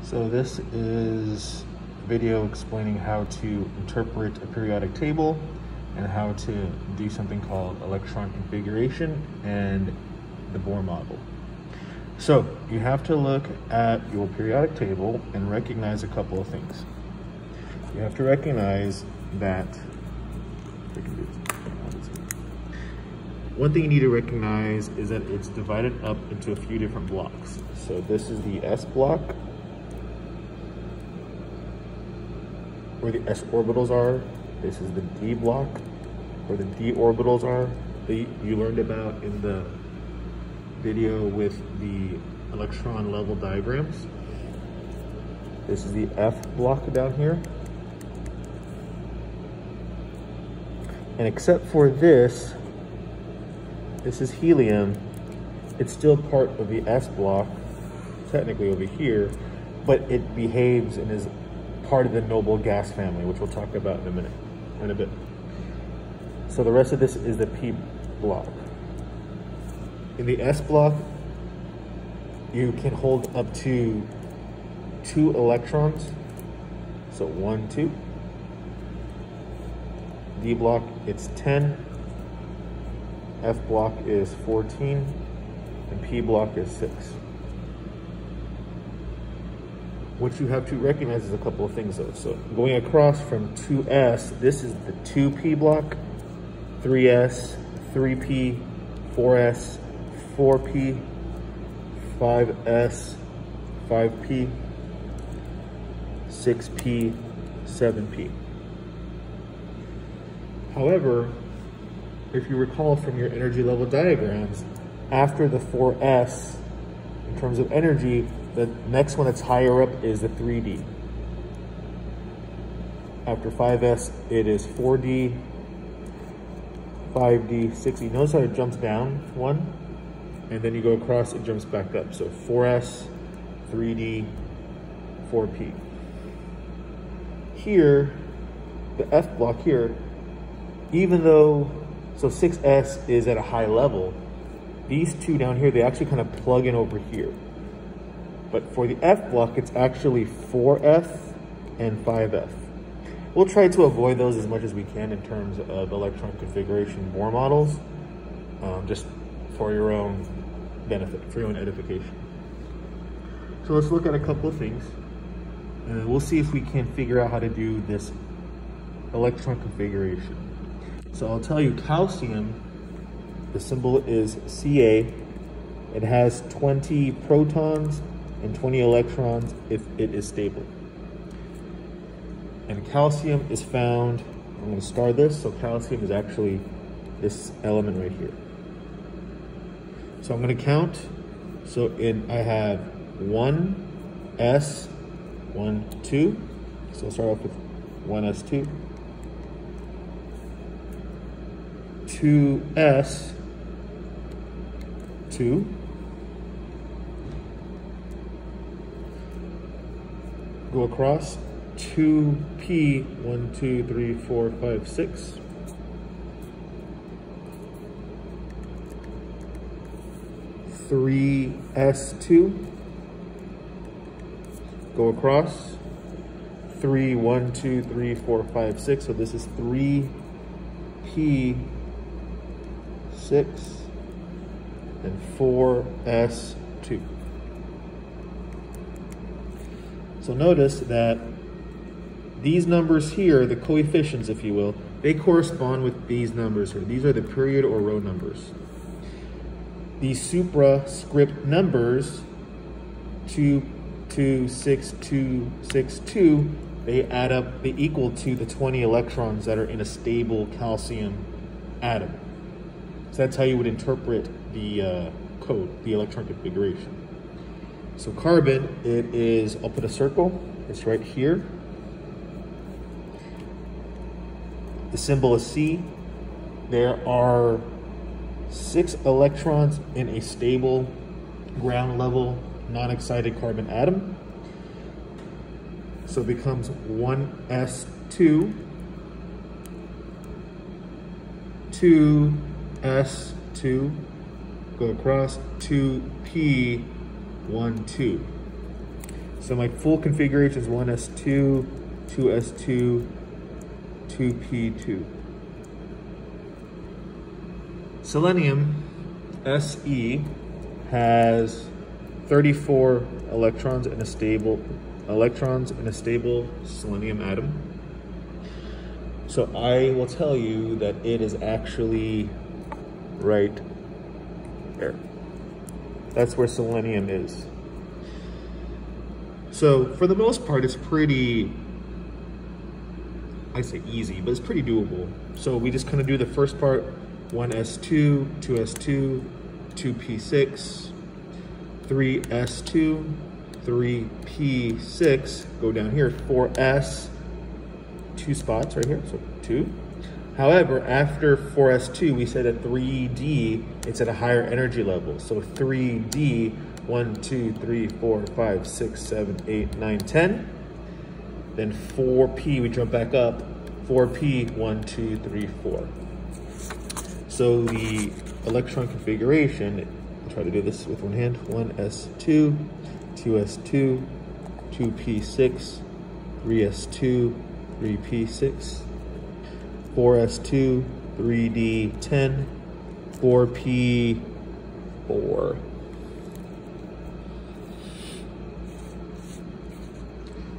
So this is a video explaining how to interpret a periodic table and how to do something called electron configuration and the Bohr model. So you have to look at your periodic table and recognize a couple of things. You have to recognize that one thing you need to recognize is that it's divided up into a few different blocks. So this is the S block, where the S orbitals are. This is the D block, where the D orbitals are, that you learned about in the video with the electron level diagrams. This is the F block down here. And except for this is helium. It's still part of the S block, technically over here, but it behaves and is part of the noble gas family, which we'll talk about in a bit. So the rest of this is the P block. In the S block, you can hold up to 2 electrons. So 1, 2. D block, it's 10. F block is 14. And P block is 6. What you have to recognize is a couple of things though. So going across from 2S, this is the 2P block, 3S, 3P, 4S, 4P, 5S, 5P, 6P, 7P. However, if you recall from your energy level diagrams, after the 4S, in terms of energy, the next one that's higher up is the 3D. After 5S, it is 4D, 5D, 6D. Notice how it jumps down 1, and then you go across, it jumps back up. So 4S, 3D, 4P. Here, the F block here, even though, so 6S is at a high level, these two down here, they actually kind of plug in over here. But for the F block, it's actually 4F and 5F. We'll try to avoid those as much as we can in terms of electron configuration Bohr models, just for your own benefit, for your own edification. So let's look at a couple of things, and we'll see if we can figure out how to do this electron configuration. So I'll tell you, calcium, the symbol is Ca. It has 20 protons and 20 electrons if it is stable. And calcium is found, I'm going to star this, so calcium is actually this element right here. So I'm going to count. So I have 1s, 1, 2. So I'll start off with 1s2. 2s, 2. Go across, 2p, 1, 2, 3, 4, 5, 6. 3s2. Go across, 3, 1, 2, 3, 4, 5, 6. So this is 3p, 6, and 4s2. So notice that these numbers here, the coefficients, if you will, they correspond with these numbers here. These are the period or row numbers. These suprascript numbers, 2, 2, 6, 2, 6, 2, they add up, they equal to the 20 electrons that are in a stable calcium atom. So that's how you would interpret the code, the electron configuration. So carbon, it is, I'll put a circle, it's right here. The symbol is C. There are 6 electrons in a stable ground level non-excited carbon atom. So it becomes 1s2, 2s2, go across, 2p, 1, 2. So my full configuration is 1s2, 2s2, 2p2. Selenium Se has 34 electrons in a stable selenium atom. So I will tell you that it is actually right there. That's where selenium is. So for the most part, it's pretty, I say easy, but it's pretty doable. So we just kind of do the first part, 1s2, 2s2, 2p6, 3s2, 3p6, go down here, 4s, 2 spots right here, so 2. However, after 4s2, we said at 3d, it's at a higher energy level. So 3d, 1, 2, 3, 4, 5, 6, 7, 8, 9, 10. Then 4p, we jump back up, 4p, 1, 2, 3, 4. So the electron configuration, I'll try to do this with one hand, 1s2, 2s2, 2p6, 3s2, 3p6, 4s2, 3d10, 4p4.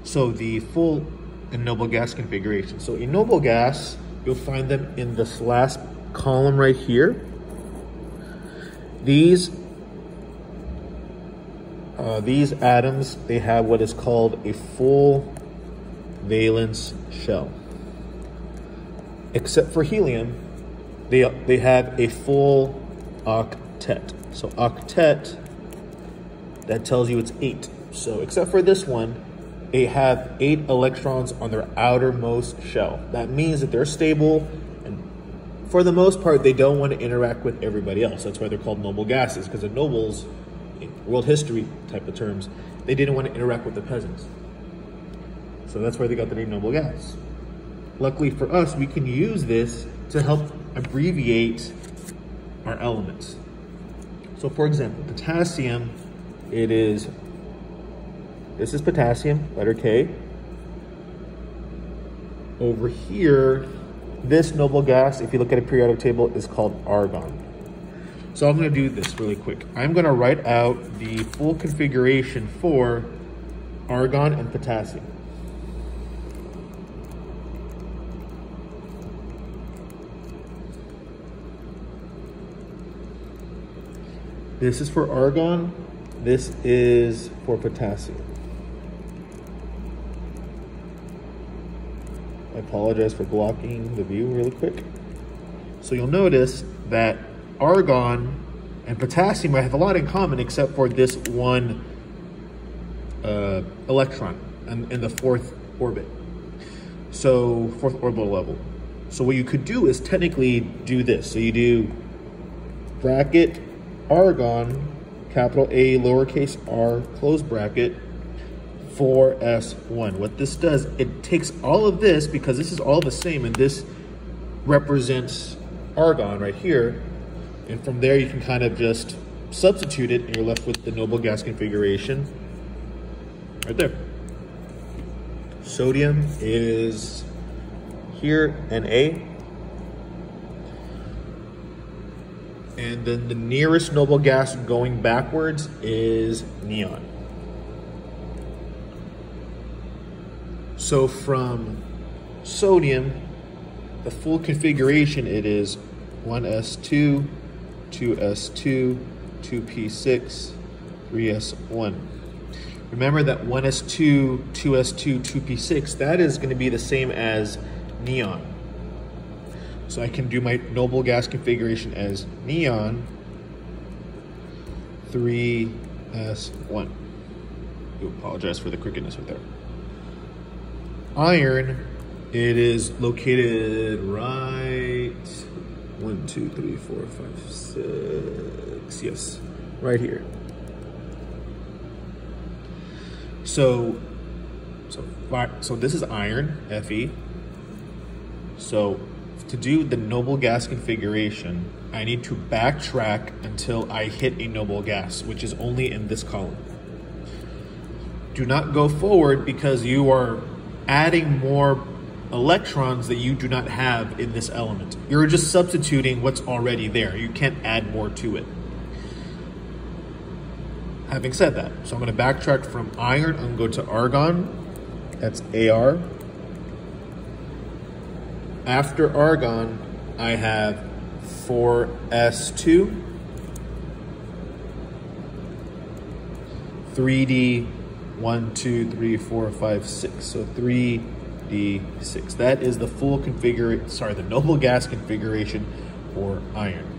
So the full and noble gas configuration. So in noble gas, you'll find them in this last column right here. These atoms, they have what is called a full valence shell. Except for helium, they have a full octet. So octet, that tells you it's 8. So except for this one, they have 8 electrons on their outermost shell. That means that they're stable, and for the most part, they don't want to interact with everybody else. That's why they're called noble gases, because the nobles, in world history type of terms, they didn't want to interact with the peasants. So that's why they got the name noble gas. Luckily for us, we can use this to help abbreviate our elements. So for example, potassium, this is potassium, letter K. Over here, this noble gas, if you look at a periodic table, is called argon. So I'm going to do this really quick. I'm going to write out the full configuration for argon and potassium. This is for argon, this is for potassium. I apologize for blocking the view really quick. So you'll notice that argon and potassium have a lot in common except for this one electron in the 4th orbit. So 4th orbital level. So what you could do is technically do this. So you do bracket argon, capital A, lowercase r, close bracket, 4s1. What this does, it takes all of this, because this is all the same, and this represents argon right here, and from there you can kind of just substitute it, and you're left with the noble gas configuration right there. Sodium is here, Na. And then the nearest noble gas going backwards is neon. So from sodium, the full configuration, it is 1s2, 2s2, 2p6, 3s1. Remember that 1s2, 2s2, 2p6, that is going to be the same as neon. So I can do my noble gas configuration as neon 3s1. I apologize for the crookedness right there. Iron, it is located right 1, 2, 3, 4, 5, 6. Yes, right here. So this is iron, Fe. So to do the noble gas configuration, I need to backtrack until I hit a noble gas, which is only in this column. do not go forward because you are adding more electrons that you do not have in this element. You're just substituting what's already there. You can't add more to it. Having said that, so I'm going to backtrack from iron and go to argon. That's Ar. After argon, I have 4s2, 3d 1, 2, 3, 4, 5, 6. So 3d6. That is the full configuration, the noble gas configuration for iron.